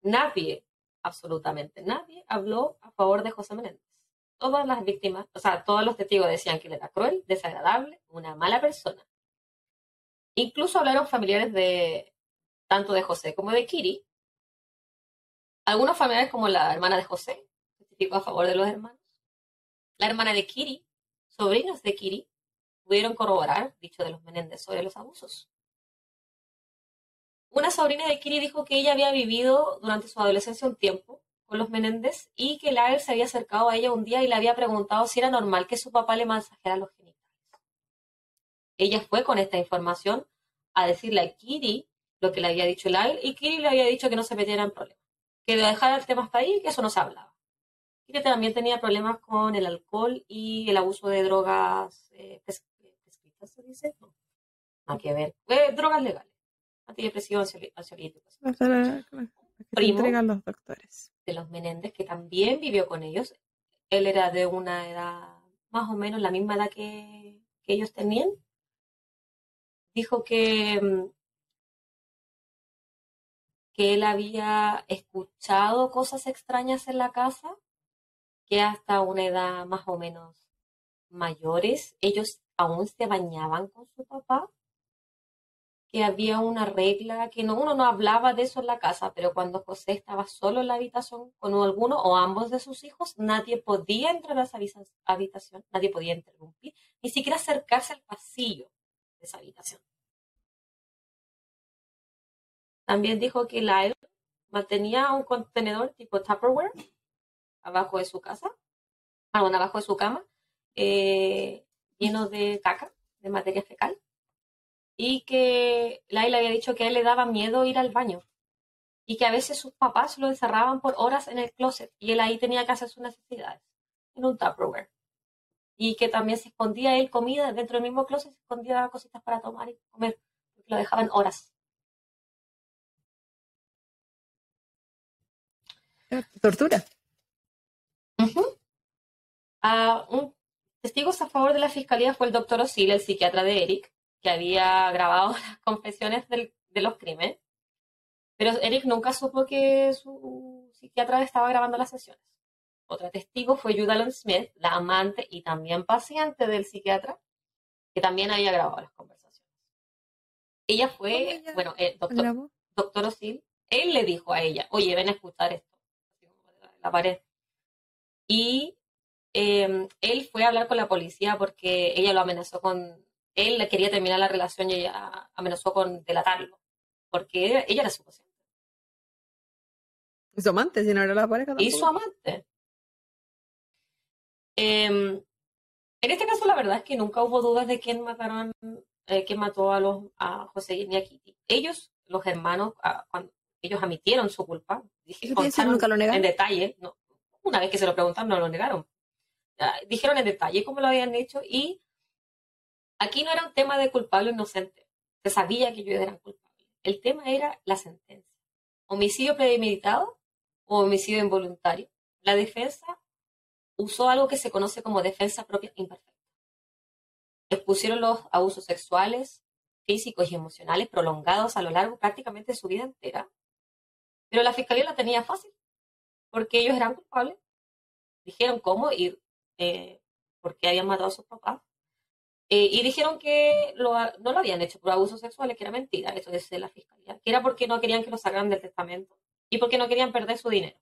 Nadie, absolutamente nadie, habló a favor de José Menéndez. Todas las víctimas, o sea, todos los testigos decían que él era cruel, desagradable, una mala persona. Incluso hablaron familiares de tanto de José como de Kiri. Algunos familiares, como la hermana de José, testificó a favor de los hermanos. La hermana de Kiri, sobrinos de Kiri, pudieron corroborar dicho de los Menéndez sobre los abusos. Una sobrina de Kiri dijo que ella había vivido durante su adolescencia un tiempo con los Menéndez y que Lael se había acercado a ella un día y le había preguntado si era normal que su papá le masajeara los genitales. Ella fue con esta información a decirle a Kiri lo que le había dicho Lael y Kiri le había dicho que no se metiera en problemas, que dejara el tema hasta ahí y que eso no se hablaba. Kiri también tenía problemas con el alcohol y el abuso de drogas prescritas, ¿se dice? No, nada que ver. Drogas legales. Antidepresivos, ansiolíticos. Primo entregan los doctores de los Menéndez, que también vivió con ellos. Él era de una edad más o menos la misma edad que ellos tenían. Dijo que él había escuchado cosas extrañas en la casa, que hasta una edad más o menos mayores ellos aún se bañaban con su papá, que había una regla, que uno no hablaba de eso en la casa, pero cuando José estaba solo en la habitación con alguno o ambos de sus hijos, nadie podía entrar a esa habitación, nadie podía interrumpir, ni siquiera acercarse al pasillo de esa habitación. También dijo que Lyle mantenía un contenedor tipo Tupperware abajo de su casa, abajo de su cama, lleno de caca, de materia fecal. Y que Lyle había dicho que a él le daba miedo ir al baño y que a veces sus papás lo encerraban por horas en el closet y él ahí tenía que hacer sus necesidades en un Tupperware, y que también se escondía él comida dentro del mismo closet, se escondía cositas para tomar y comer porque lo dejaban horas. Tortura. Un testigos a favor de la fiscalía fue el doctor Osil, el psiquiatra de Eric, que había grabado las confesiones de los crímenes, pero Eric nunca supo que su psiquiatra estaba grabando las sesiones. Otra testigo fue Judalyn Smith, la amante y también paciente del psiquiatra, que también había grabado las conversaciones. Ella fue, bueno, el doctor Osil, él le dijo a ella, oye, ven a escuchar esto, así como de la pared. Y él fue a hablar con la policía porque ella lo amenazó él le quería terminar la relación y ella amenazó con delatarlo, porque ella era su paciente. Y su amante, si no era la pareja tampoco. Y su amante. En este caso, la verdad es que nunca hubo dudas de quién mató a José y a Kitty. Ellos, los hermanos, cuando ellos admitieron su culpa, nunca lo negaron en detalle, no, una vez que se lo preguntaron, no lo negaron. Dijeron en detalle cómo lo habían hecho, y aquí no era un tema de culpable o inocente. Se sabía que ellos eran culpables. El tema era la sentencia. Homicidio premeditado o homicidio involuntario. La defensa usó algo que se conoce como defensa propia imperfecta. Expusieron los abusos sexuales, físicos y emocionales prolongados a lo largo prácticamente de su vida entera. Pero la fiscalía la tenía fácil, porque ellos eran culpables. Dijeron cómo y por qué habían matado a sus papás. Y dijeron que no lo habían hecho por abusos sexuales, que era mentira, eso dice la fiscalía, que era porque no querían que lo sacaran del testamento y porque no querían perder su dinero.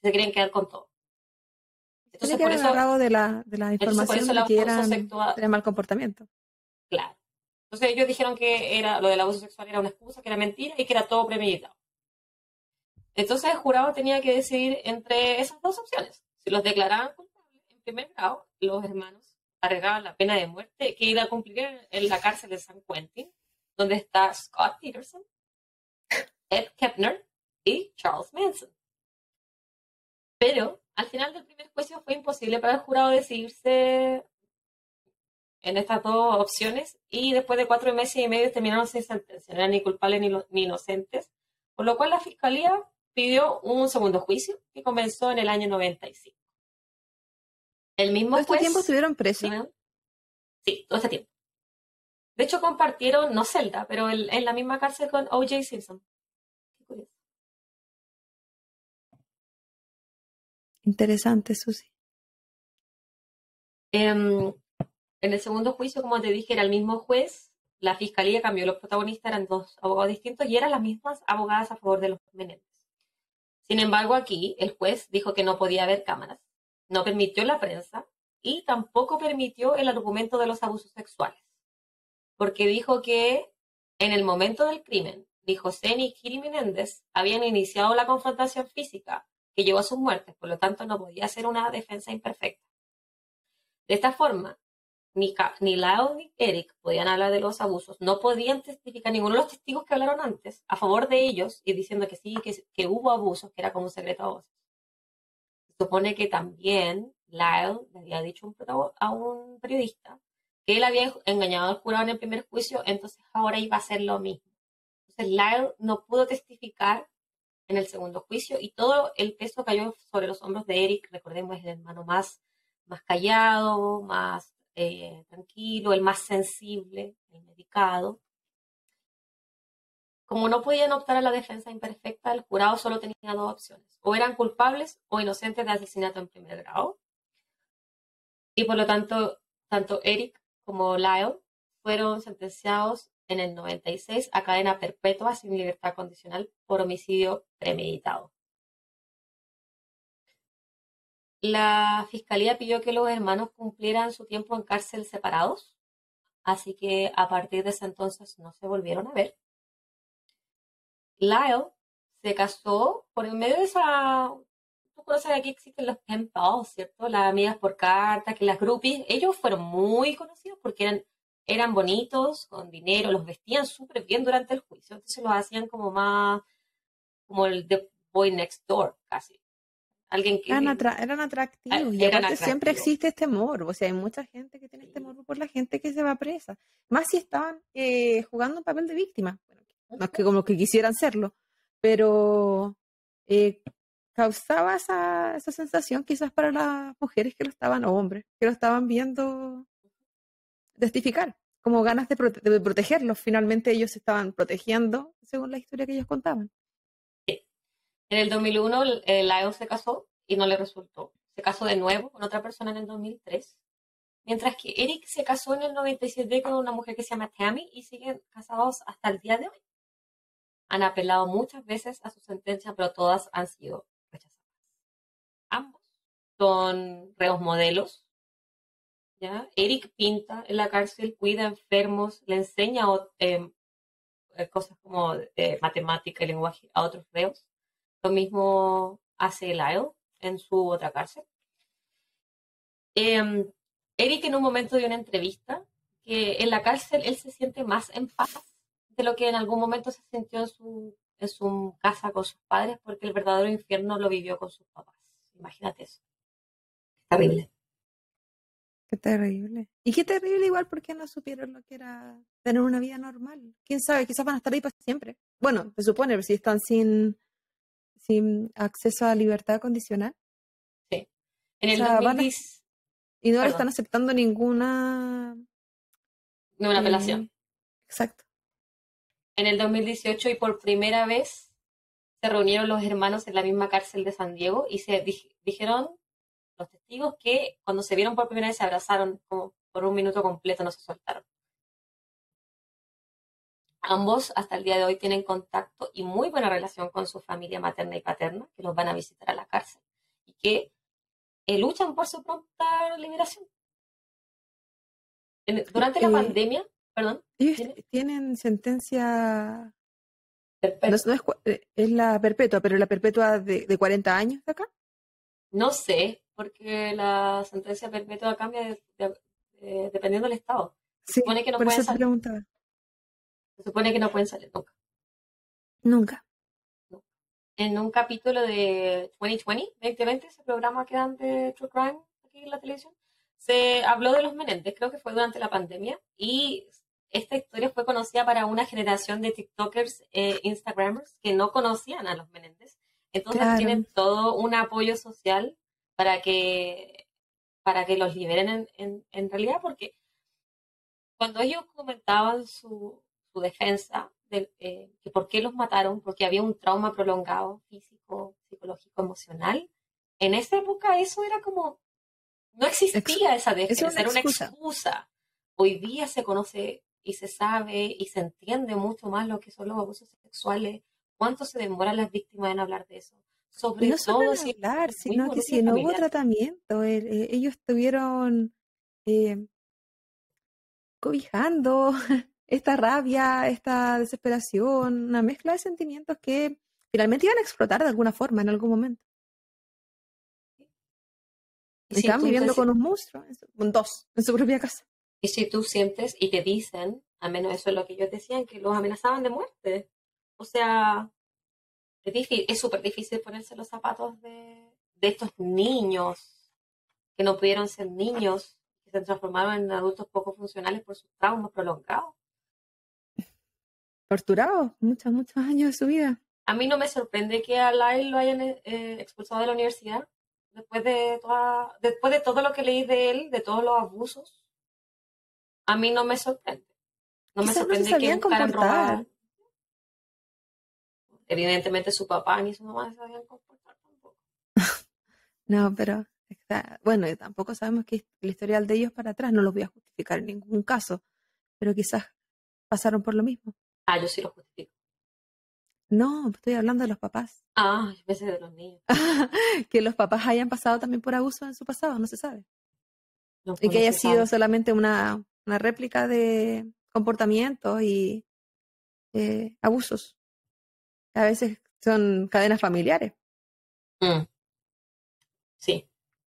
Se querían quedar con todo. Entonces, por eso agarrado de la información de que era mal comportamiento. Claro. Entonces ellos dijeron que lo del abuso sexual era una excusa, que era mentira y que era todo premeditado. Entonces el jurado tenía que decidir entre esas dos opciones. Si los declaraban culpables, en primer grado, los hermanos cargaban la pena de muerte que iba a cumplir en la cárcel de San Quentin, donde está Scott Peterson, Ed Kepner y Charles Manson. Pero al final del primer juicio fue imposible para el jurado decidirse en estas dos opciones y después de 4 meses y medio terminaron sin sentencia, no eran ni culpables ni inocentes, por lo cual la fiscalía pidió un segundo juicio que comenzó en el año 95. El mismo ¿Todo este juez... tiempo estuvieron presos? ¿no? Sí, todo este tiempo. De hecho, compartieron, no celda, pero en la misma cárcel con O.J. Simpson. Qué curioso. Interesante, Susi. En el segundo juicio, como te dije, era el mismo juez. La fiscalía cambió los protagonistas, eran dos abogados distintos y eran las mismas abogadas a favor de los Menéndez. Sin embargo, aquí el juez dijo que no podía haber cámaras, no permitió la prensa y tampoco permitió el argumento de los abusos sexuales. Porque dijo que en el momento del crimen, dijo José y Kiri Menéndez habían iniciado la confrontación física que llevó a sus muertes, por lo tanto no podía ser una defensa imperfecta. De esta forma, ni Lyle ni Eric podían hablar de los abusos, no podían testificar ninguno de los testigos que hablaron antes a favor de ellos y diciendo que sí, que hubo abusos, que era como un secreto a voces. Se supone que también Lyle le había dicho a un periodista que él había engañado al jurado en el primer juicio, entonces ahora iba a hacer lo mismo. Entonces Lyle no pudo testificar en el segundo juicio y todo el peso cayó sobre los hombros de Eric. Recordemos, es el hermano más callado, más tranquilo, el más sensible, el medicado. Como no podían optar a la defensa imperfecta, el jurado solo tenía dos opciones: o eran culpables o inocentes de asesinato en primer grado. Y por lo tanto, tanto Eric como Lyle fueron sentenciados en el 96 a cadena perpetua sin libertad condicional por homicidio premeditado. La fiscalía pidió que los hermanos cumplieran su tiempo en cárcel separados, así que a partir de ese entonces no se volvieron a ver. Lyle se casó por el medio de esa... Tú conoces que aquí existen los pen pals, ¿cierto? Las amigas por carta, que las groupies, ellos fueron muy conocidos porque eran bonitos, con dinero, los vestían súper bien durante el juicio, entonces los hacían como más, como el The Boy Next Door, casi. Alguien que Eran atractivos y eran aparte siempre atractivos. existe este morbo, o sea, hay mucha gente que tiene este morbo por la gente que se va presa, más si estaban jugando un papel de víctima, bueno, no es que como que quisieran serlo, pero causaba esa sensación quizás para las mujeres que lo estaban, o hombres, que lo estaban viendo testificar, como ganas de protegerlos, finalmente ellos se estaban protegiendo según la historia que ellos contaban. En el 2001, Lyle se casó y no le resultó. Se casó de nuevo con otra persona en el 2003. Mientras que Eric se casó en el 97 con una mujer que se llama Tammy y siguen casados hasta el día de hoy. Han apelado muchas veces a su sentencia, pero todas han sido rechazadas. Ambos son reos modelos. ¿Ya? Eric pinta en la cárcel, cuida enfermos, le enseña cosas como matemática y lenguaje a otros reos. Lo mismo hace Lyle en su otra cárcel. Eric en un momento dio una entrevista que en la cárcel él se siente más en paz de lo que en algún momento se sintió en su casa con sus padres, porque el verdadero infierno lo vivió con sus papás. Imagínate eso. Terrible. Qué terrible. Y qué terrible igual porque no supieron lo que era tener una vida normal. ¿Quién sabe? Quizás van a estar ahí para siempre. Bueno, se supone, si están sin acceso a libertad condicional. Sí. En O el sea, 2010... y no le Perdón, están aceptando ninguna... no una apelación. Exacto. En el 2018 y por primera vez se reunieron los hermanos en la misma cárcel de San Diego y se dijeron los testigos que cuando se vieron por primera vez se abrazaron como por un minuto completo, no se soltaron. Ambos hasta el día de hoy tienen contacto y muy buena relación con su familia materna y paterna, que los van a visitar a la cárcel y que luchan por su pronta liberación. Durante la pandemia, perdón. Ellos tienen sentencia... Perpetua. Es la perpetua, pero la perpetua de 40 años de acá. No sé, porque la sentencia perpetua cambia dependiendo del estado. Se Sí, supone que no por pueden eso te salir, preguntaba. se supone que no pueden salir nunca. Nunca. No. En un capítulo de 2020, ese programa que dan de True Crime aquí en la televisión, se habló de los Menéndez, creo que fue durante la pandemia, y esta historia fue conocida para una generación de TikTokers, Instagramers, que no conocían a los Menéndez. Entonces Claro, tienen todo un apoyo social para que, para que los liberen en realidad, porque cuando ellos comentaban su defensa, que por qué los mataron, porque había un trauma prolongado, físico, psicológico, emocional, en esa época eso era como, no ex- existía esa es una defensa, era una excusa. excusa. Hoy día se conoce y se sabe y se entiende mucho más lo que son los abusos sexuales, cuánto se demoran las víctimas en hablar de eso, Y sobre no solo todo en si es hablar, un sino mismo que núcleo si no hubo familiar. tratamiento, ellos estuvieron eh, cobijando esta rabia, esta desesperación, una mezcla de sentimientos que finalmente iban a explotar de alguna forma en algún momento. Y si Estaban tú te, viviendo con un monstruo, con dos, en su propia casa. Y si tú sientes y te dicen, al menos eso es lo que ellos decían, que los amenazaban de muerte. O sea, es súper difícil ponerse los zapatos de estos niños que no pudieron ser niños, que se transformaron en adultos poco funcionales por sus traumas prolongados. Torturados muchos años de su vida. A mí no me sorprende que a Lyle lo hayan expulsado de la universidad después de todo lo que leí de él, de todos los abusos. A mí no me sorprende. No me Quizás no se sorprende que sabían buscaran comportar. robar. Evidentemente su papá ni su mamá se sabían comportar tampoco. No, pero bueno, y tampoco sabemos que el historial de ellos para atrás, no los voy a justificar en ningún caso, pero quizás pasaron por lo mismo. Ah, yo sí lo justifico. No, estoy hablando de los papás. Ah, yo pensé de los niños. Que los papás hayan pasado también por abuso en su pasado, no se sabe. No, Y pues que no haya se sido sabe. solamente una réplica de comportamientos y abusos. A veces son cadenas familiares, Mm, sí,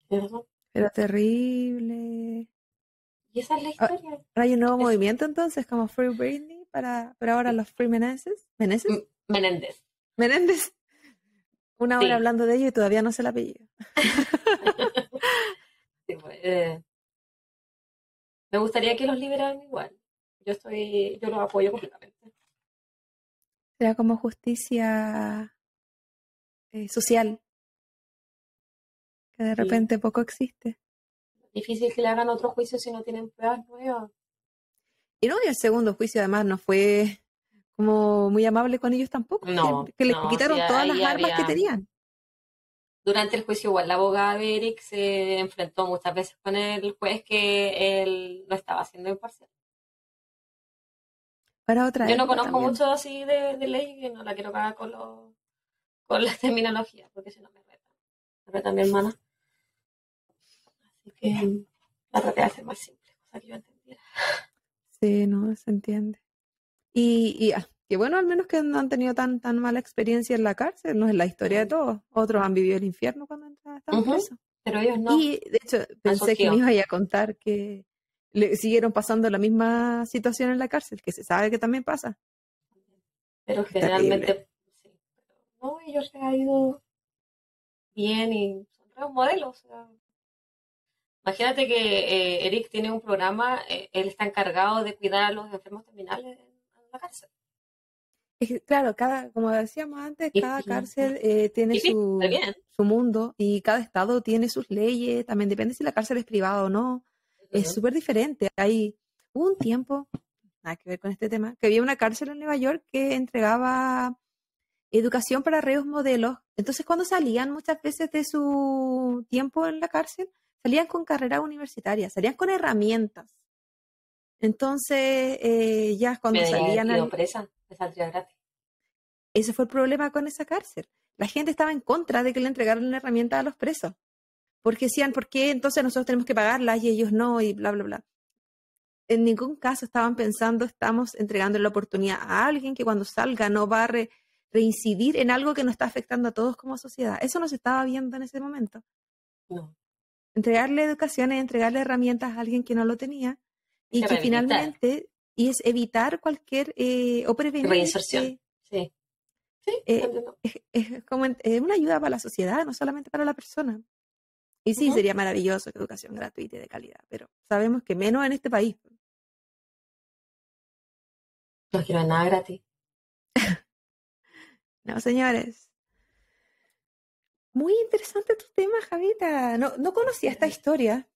tienes razón. pero terrible. Y esa es la Ah, historia. ahora hay un nuevo Es movimiento entonces, como Free Britney, pero ahora sí. los Free Meneses. ¿Meneses? Menéndez. Menéndez. Una hora Sí. hablando de ello y todavía no sé el apellido. Sí, pues, me gustaría que los liberaran igual. Yo los apoyo completamente. Será como justicia social, que de Sí. repente poco existe. Difícil que le hagan otro juicio si no tienen pruebas nuevas. Y no, y el segundo juicio además no fue como muy amable con ellos tampoco, No, que les no, sí, quitaron todas las ahí armas que había. tenían. Durante el juicio, igual la abogada de Eric se enfrentó muchas veces con el juez que él no estaba siendo imparcial. Para otra Yo no época conozco también. mucho así de ley que no la quiero cagar con la terminología, porque si no me reta mi hermana. Así que la traté de hacer más simple, cosa que yo entendiera. Sí, no, se entiende. Qué bueno al menos que no han tenido tan mala experiencia en la cárcel, no es la historia de Mm. todos. Otros han vivido el infierno cuando estaban Ujú. presos. Pero ellos no, Y de hecho han pensé que me surgido. iba a contar que le siguieron pasando la misma situación en la cárcel, que se sabe que también pasa. Pero Es terrible. generalmente, sí. Pero no, ellos se han ido bien y son reos modelos. O sea, imagínate que Eric tiene un programa, él está encargado de cuidar a los enfermos terminales en la cárcel. Es que, claro, como decíamos antes, cada Y cárcel tiene súper bien. su mundo y cada estado tiene sus leyes. También depende si la cárcel es privada o no. Es Ujú. súper diferente. Hubo un tiempo, nada que ver con este tema, que había una cárcel en Nueva York que entregaba educación para reos modelos. Entonces, cuando salían muchas veces de su tiempo en la cárcel, salían con carrera universitaria, salían con herramientas. Entonces, ya Me cuando debería haber salían ido presa, me saldría gratis. ese fue el problema con esa cárcel. La gente estaba en contra de que le entregaran una herramienta a los presos, porque decían, ¿por qué entonces nosotros tenemos que pagarlas y ellos no? Y bla, bla, bla. En ningún caso estaban pensando, estamos entregando la oportunidad a alguien que cuando salga no va a reincidir en algo que nos está afectando a todos como sociedad. Eso no se estaba viendo en ese momento. No. entregarle educación es entregarle herramientas a alguien que no lo tenía y Que que rehabilitar, finalmente y es evitar cualquier o prevenir reinserción. Sí, sí, eh, entiendo. es como una ayuda para la sociedad, no solamente para la persona. Y sí, Ujú. sería maravilloso que educación gratuita y de calidad, pero sabemos que menos en este país. No quiero nada gratis. No, señores. Muy interesante tu tema, Javita. No, no conocía esta historia.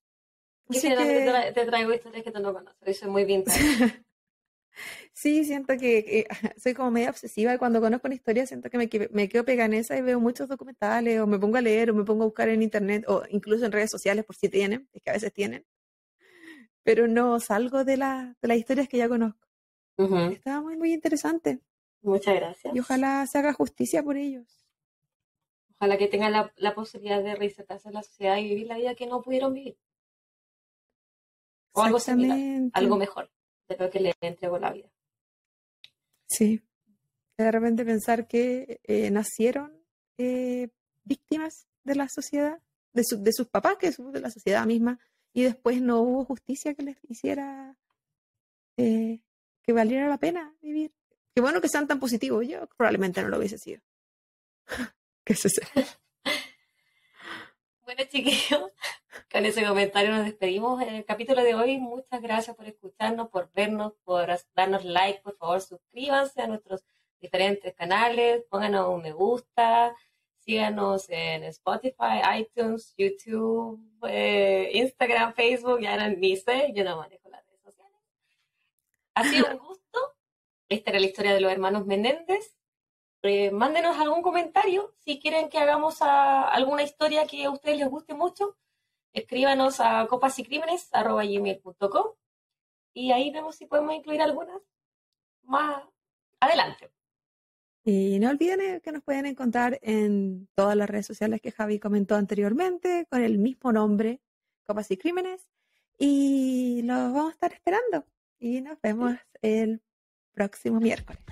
Y Así generalmente que te traigo historias que tú no conoces. Yo soy muy vintage. sí, siento que soy como media obsesiva y cuando conozco una historia siento que me quedo pegada en esa y veo muchos documentales o me pongo a leer o me pongo a buscar en internet o incluso en redes sociales por si tienen, es que a veces tienen, pero no salgo de las historias que ya conozco. Ujú. Estaba muy, muy interesante Muchas y gracias. ojalá se haga justicia por ellos. Ojalá que tengan la posibilidad de reinsertarse en la sociedad y vivir la vida que no pudieron vivir. O algo similar, algo Exactamente. mejor de lo que le entregó la vida. Sí. De repente pensar que nacieron eh, víctimas de la sociedad, de sus papás, que es de la sociedad misma, y después no hubo justicia que les hiciera eh, que valiera la pena vivir. Qué bueno que sean tan positivos, yo probablemente no lo hubiese sido. ¿Qué sé yo? Bueno, chiquillos, con ese comentario nos despedimos en el capítulo de hoy. Muchas gracias por escucharnos, por vernos, por darnos like. Por favor, suscríbanse a nuestros diferentes canales, pónganos un me gusta, síganos en Spotify, iTunes, YouTube, Instagram, Facebook. Ya no, ni sé, yo no manejo las redes sociales. Ha sido un gusto. Esta era la historia de los hermanos Menéndez. Mándenos algún comentario si quieren que hagamos alguna historia que a ustedes les guste mucho. Escríbanos a copasycrímenes@gmail.com y ahí vemos si podemos incluir algunas más adelante. Y no olviden que nos pueden encontrar en todas las redes sociales que Javi comentó anteriormente, con el mismo nombre, Copas y Crímenes, y los vamos a estar esperando. Y nos vemos ¿Sí? el próximo miércoles.